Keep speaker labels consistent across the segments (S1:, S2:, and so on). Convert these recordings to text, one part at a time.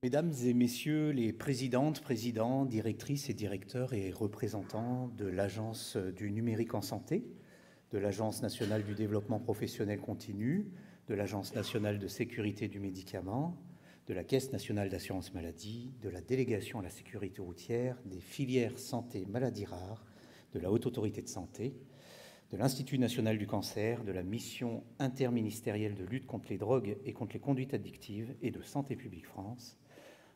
S1: Mesdames et messieurs les présidentes, présidents, directrices et directeurs et représentants de l'Agence du numérique en santé, de l'Agence nationale du développement professionnel continu, de l'Agence nationale de sécurité du médicament, de la Caisse nationale d'assurance maladie, de la délégation à la sécurité routière, des filières santé maladies rares, de la Haute Autorité de santé, de l'Institut national du cancer, de la mission interministérielle de lutte contre les drogues et contre les conduites addictives et de Santé publique France,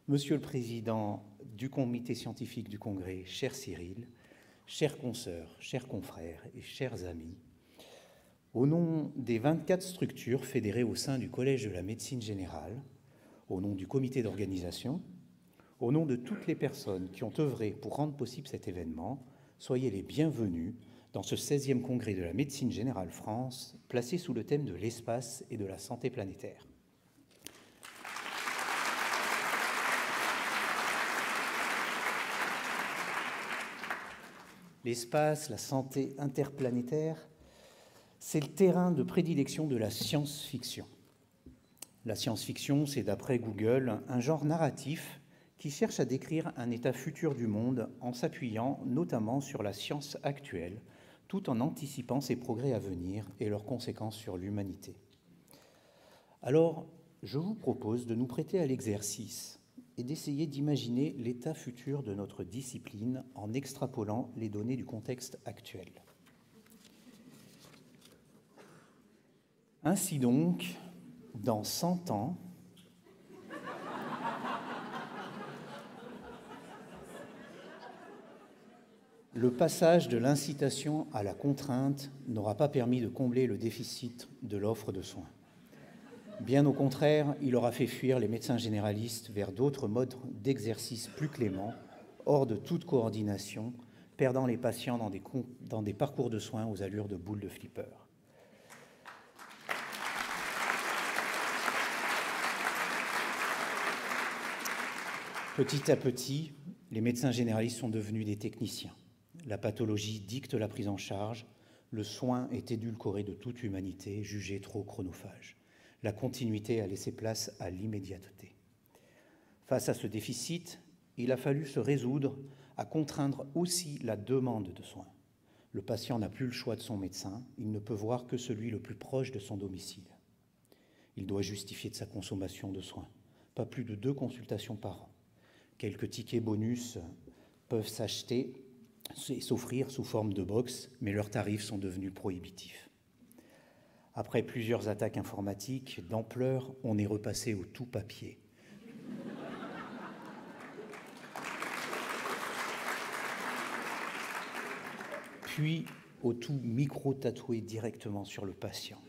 S1: Monsieur le Président du Comité scientifique du Congrès, cher Cyril, chers consoeurs, chers confrères et chers amis, au nom des 24 structures fédérées au sein du Collège de la médecine générale, au nom du comité d'organisation, au nom de toutes les personnes qui ont œuvré pour rendre possible cet événement, soyez les bienvenus dans ce 16e congrès de la médecine générale France, placé sous le thème de l'espace et de la santé planétaire. L'espace, la santé interplanétaire, c'est le terrain de prédilection de la science-fiction. La science-fiction, c'est d'après Google un genre narratif qui cherche à décrire un état futur du monde en s'appuyant notamment sur la science actuelle, tout en anticipant ses progrès à venir et leurs conséquences sur l'humanité. Alors, je vous propose de nous prêter à l'exercice et d'essayer d'imaginer l'état futur de notre discipline en extrapolant les données du contexte actuel. Ainsi donc, dans 100 ans, le passage de l'incitation à la contrainte n'aura pas permis de combler le déficit de l'offre de soins. Bien au contraire, il aura fait fuir les médecins généralistes vers d'autres modes d'exercice plus cléments, hors de toute coordination, perdant les patients dans des parcours de soins aux allures de boules de flipper. Petit à petit, les médecins généralistes sont devenus des techniciens. La pathologie dicte la prise en charge, le soin est édulcoré de toute humanité, jugé trop chronophage. La continuité a laissé place à l'immédiateté. Face à ce déficit, il a fallu se résoudre à contraindre aussi la demande de soins. Le patient n'a plus le choix de son médecin, il ne peut voir que celui le plus proche de son domicile. Il doit justifier de sa consommation de soins, pas plus de 2 consultations par an. Quelques tickets bonus peuvent s'acheter et s'offrir sous forme de box, mais leurs tarifs sont devenus prohibitifs. Après plusieurs attaques informatiques d'ampleur, on est repassé au tout papier. Puis au tout micro-tatoué directement sur le patient.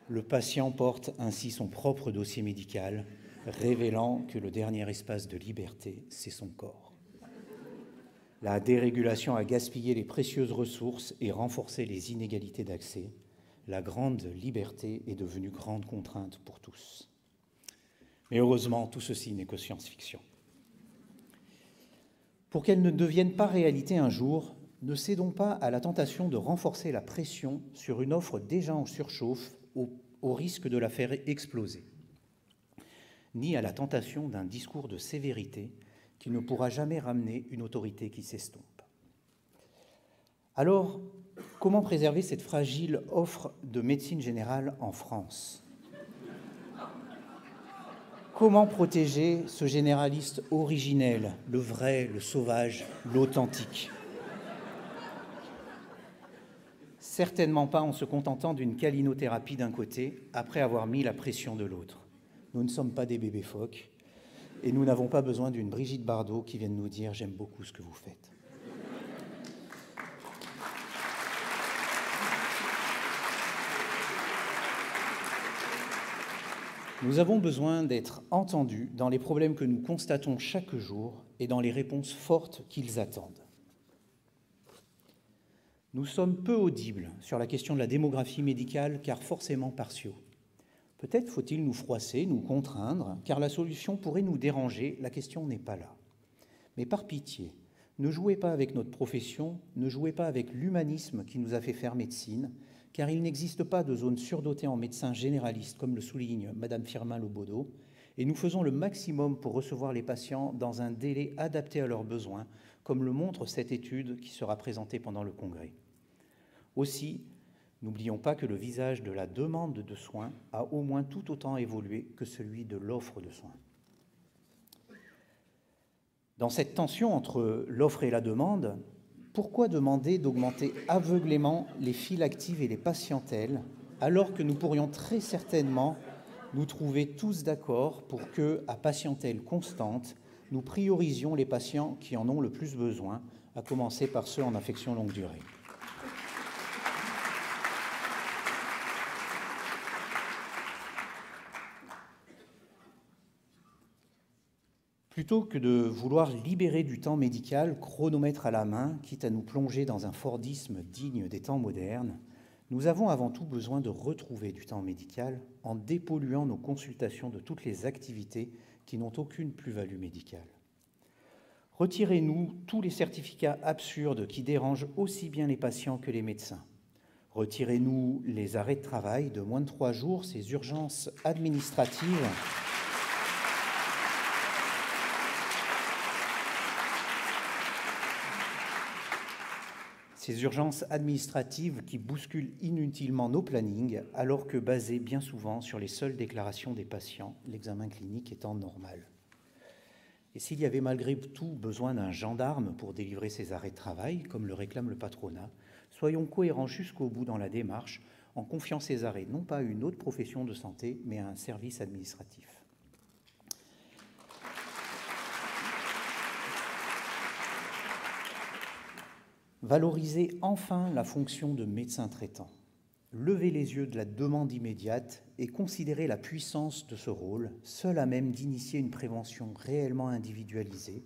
S1: Le patient porte ainsi son propre dossier médical, révélant que le dernier espace de liberté, c'est son corps. La dérégulation a gaspillé les précieuses ressources et renforcé les inégalités d'accès. La grande liberté est devenue grande contrainte pour tous. Mais heureusement, tout ceci n'est que science-fiction. Pour qu'elle ne devienne pas réalité un jour, ne cédons pas à la tentation de renforcer la pression sur une offre déjà en surchauffe au risque de la faire exploser, ni à la tentation d'un discours de sévérité qui ne pourra jamais ramener une autorité qui s'estompe. Alors, comment préserver cette fragile offre de médecine générale en France ? Comment protéger ce généraliste originel, le vrai, le sauvage, l'authentique ? Certainement pas en se contentant d'une calinothérapie d'un côté, après avoir mis la pression de l'autre. Nous ne sommes pas des bébés phoques, et nous n'avons pas besoin d'une Brigitte Bardot qui vienne nous dire « j'aime beaucoup ce que vous faites ». Nous avons besoin d'être entendus dans les problèmes que nous constatons chaque jour et dans les réponses fortes qu'ils attendent. Nous sommes peu audibles sur la question de la démographie médicale, car forcément partiaux. Peut-être faut-il nous froisser, nous contraindre, car la solution pourrait nous déranger, la question n'est pas là. Mais par pitié, ne jouez pas avec notre profession, ne jouez pas avec l'humanisme qui nous a fait faire médecine, car il n'existe pas de zone surdotée en médecins généralistes, comme le souligne Madame Firmin Lobodo, Et nous faisons le maximum pour recevoir les patients dans un délai adapté à leurs besoins, comme le montre cette étude qui sera présentée pendant le congrès. Aussi, n'oublions pas que le visage de la demande de soins a au moins tout autant évolué que celui de l'offre de soins. Dans cette tension entre l'offre et la demande, pourquoi demander d'augmenter aveuglément les files actives et les patientèles, alors que nous pourrions très certainement nous trouver tous d'accord pour que, à patientèle constante, nous priorisions les patients qui en ont le plus besoin, à commencer par ceux en affection longue durée. Plutôt que de vouloir libérer du temps médical, chronomètre à la main, quitte à nous plonger dans un Fordisme digne des temps modernes, nous avons avant tout besoin de retrouver du temps médical en dépolluant nos consultations de toutes les activités qui n'ont aucune plus-value médicale. Retirez-nous tous les certificats absurdes qui dérangent aussi bien les patients que les médecins. Retirez-nous les arrêts de travail de moins de 3 jours, ces urgences administratives qui bousculent inutilement nos plannings, alors que basés bien souvent sur les seules déclarations des patients, l'examen clinique étant normal. Et s'il y avait malgré tout besoin d'un gendarme pour délivrer ces arrêts de travail, comme le réclame le patronat, soyons cohérents jusqu'au bout dans la démarche, en confiant ces arrêts non pas à une autre profession de santé, mais à un service administratif. Valoriser enfin la fonction de médecin traitant. Lever les yeux de la demande immédiate et considérer la puissance de ce rôle, seul à même d'initier une prévention réellement individualisée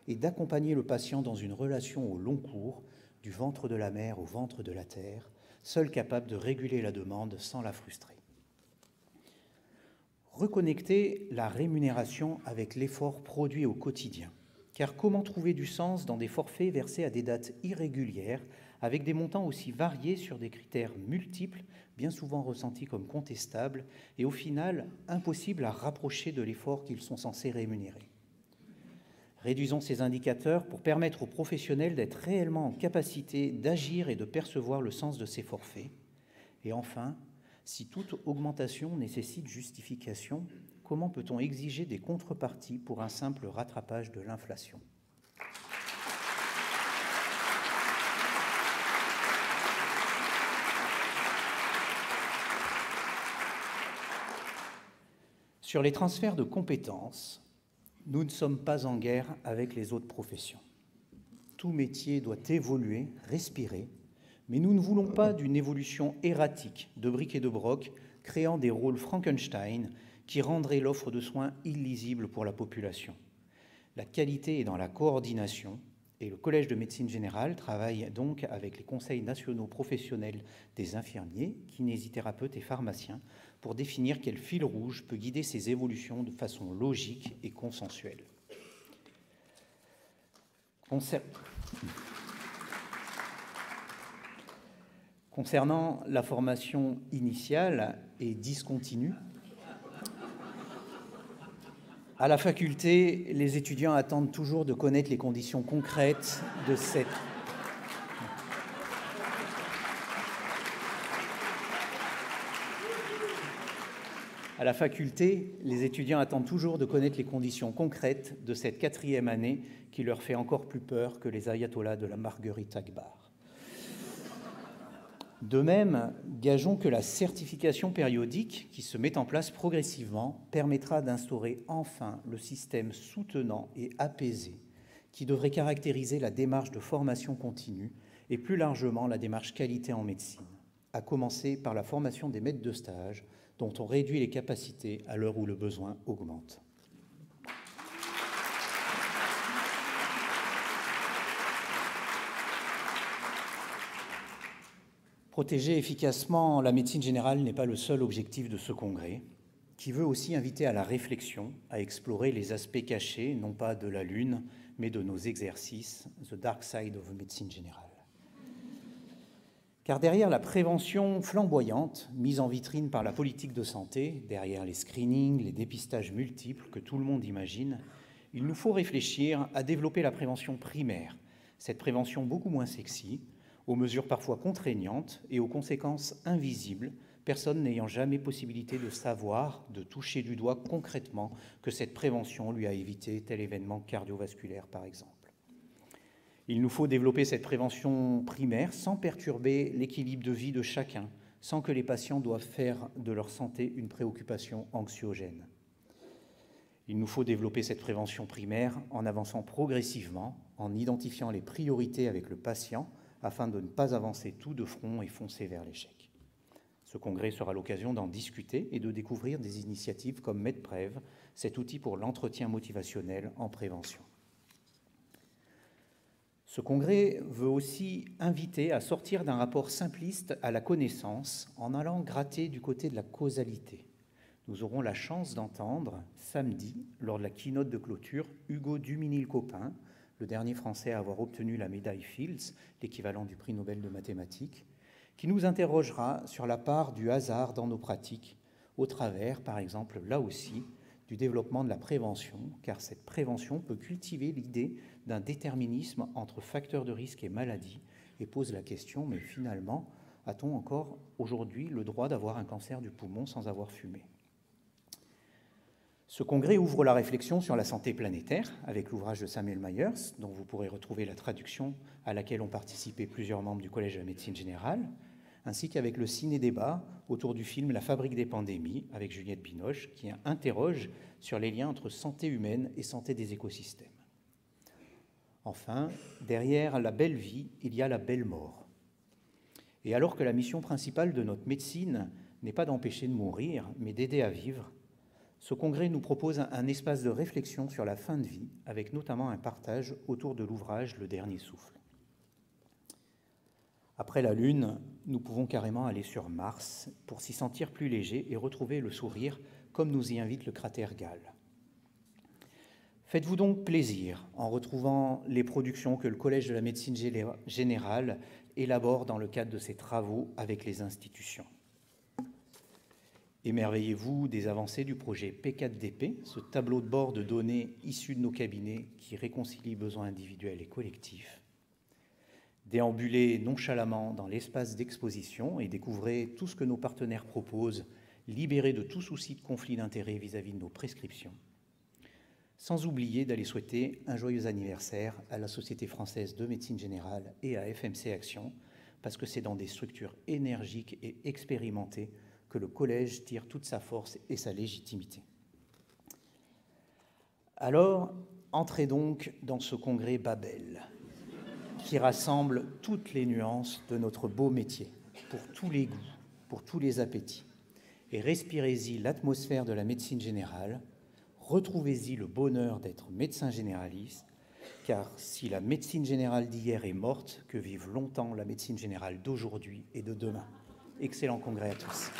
S1: et d'accompagner le patient dans une relation au long cours, du ventre de la mer au ventre de la terre, seul capable de réguler la demande sans la frustrer. Reconnecter la rémunération avec l'effort produit au quotidien. Car comment trouver du sens dans des forfaits versés à des dates irrégulières, avec des montants aussi variés sur des critères multiples, bien souvent ressentis comme contestables, et au final impossibles à rapprocher de l'effort qu'ils sont censés rémunérer. Réduisons ces indicateurs pour permettre aux professionnels d'être réellement en capacité d'agir et de percevoir le sens de ces forfaits. Et enfin, si toute augmentation nécessite justification, comment peut-on exiger des contreparties pour un simple rattrapage de l'inflation ? Sur les transferts de compétences, nous ne sommes pas en guerre avec les autres professions. Tout métier doit évoluer, respirer, mais nous ne voulons pas d'une évolution erratique de briques et de broc, créant des rôles Frankenstein qui rendraient l'offre de soins illisible pour la population. La qualité est dans la coordination, et le Collège de médecine générale travaille donc avec les conseils nationaux professionnels des infirmiers, kinésithérapeutes et pharmaciens pour définir quel fil rouge peut guider ces évolutions de façon logique et consensuelle. Concernant la formation initiale et discontinue, à la faculté, les étudiants attendent toujours de connaître les conditions concrètes de cette... À la faculté, les étudiants attendent toujours de connaître les conditions concrètes de cette 4e année qui leur fait encore plus peur que les ayatollahs de la Marguerite Akbar. De même, gageons que la certification périodique qui se met en place progressivement permettra d'instaurer enfin le système soutenant et apaisé qui devrait caractériser la démarche de formation continue et plus largement la démarche qualité en médecine, à commencer par la formation des maîtres de stage dont on réduit les capacités à l'heure où le besoin augmente. Protéger efficacement la médecine générale n'est pas le seul objectif de ce congrès, qui veut aussi inviter à la réflexion, à explorer les aspects cachés, non pas de la Lune, mais de nos exercices, The Dark Side of Medicine Générale. Car derrière la prévention flamboyante, mise en vitrine par la politique de santé, derrière les screenings, les dépistages multiples que tout le monde imagine, il nous faut réfléchir à développer la prévention primaire, cette prévention beaucoup moins sexy, aux mesures parfois contraignantes et aux conséquences invisibles, personne n'ayant jamais possibilité de savoir, de toucher du doigt concrètement que cette prévention lui a évité tel événement cardiovasculaire par exemple. Il nous faut développer cette prévention primaire sans perturber l'équilibre de vie de chacun, sans que les patients doivent faire de leur santé une préoccupation anxiogène. Il nous faut développer cette prévention primaire en avançant progressivement, en identifiant les priorités avec le patient, afin de ne pas avancer tout de front et foncer vers l'échec. Ce congrès sera l'occasion d'en discuter et de découvrir des initiatives comme MedPrev, cet outil pour l'entretien motivationnel en prévention. Ce congrès veut aussi inviter à sortir d'un rapport simpliste à la connaissance en allant gratter du côté de la causalité. Nous aurons la chance d'entendre samedi, lors de la keynote de clôture, Hugo Duminil-Copin, le dernier Français à avoir obtenu la médaille Fields, l'équivalent du prix Nobel de mathématiques, qui nous interrogera sur la part du hasard dans nos pratiques, au travers, par exemple, là aussi, du développement de la prévention, car cette prévention peut cultiver l'idée d'un déterminisme entre facteurs de risque et maladies, et pose la question, mais finalement, a-t-on encore aujourd'hui le droit d'avoir un cancer du poumon sans avoir fumé ? Ce congrès ouvre la réflexion sur la santé planétaire avec l'ouvrage de Samuel Myers, dont vous pourrez retrouver la traduction à laquelle ont participé plusieurs membres du Collège de la médecine générale, ainsi qu'avec le ciné-débat autour du film La fabrique des pandémies avec Juliette Binoche, qui interroge sur les liens entre santé humaine et santé des écosystèmes. Enfin, derrière la belle vie, il y a la belle mort. Et alors que la mission principale de notre médecine n'est pas d'empêcher de mourir, mais d'aider à vivre, ce congrès nous propose un espace de réflexion sur la fin de vie, avec notamment un partage autour de l'ouvrage Le Dernier Souffle. Après la Lune, nous pouvons carrément aller sur Mars pour s'y sentir plus léger et retrouver le sourire, comme nous y invite le cratère Gale. Faites-vous donc plaisir en retrouvant les productions que le Collège de la médecine générale élabore dans le cadre de ses travaux avec les institutions. Émerveillez-vous des avancées du projet P4DP, ce tableau de bord de données issus de nos cabinets qui réconcilie besoins individuels et collectifs. Déambulez nonchalamment dans l'espace d'exposition et découvrez tout ce que nos partenaires proposent, libérés de tout souci de conflit d'intérêts vis-à-vis de nos prescriptions. Sans oublier d'aller souhaiter un joyeux anniversaire à la Société française de médecine générale et à FMC Action, parce que c'est dans des structures énergiques et expérimentées que le collège tire toute sa force et sa légitimité. Alors, entrez donc dans ce congrès Babel, qui rassemble toutes les nuances de notre beau métier, pour tous les goûts, pour tous les appétits, et respirez-y l'atmosphère de la médecine générale, retrouvez-y le bonheur d'être médecin généraliste, car si la médecine générale d'hier est morte, que vive longtemps la médecine générale d'aujourd'hui et de demain. Excellent congrès à tous.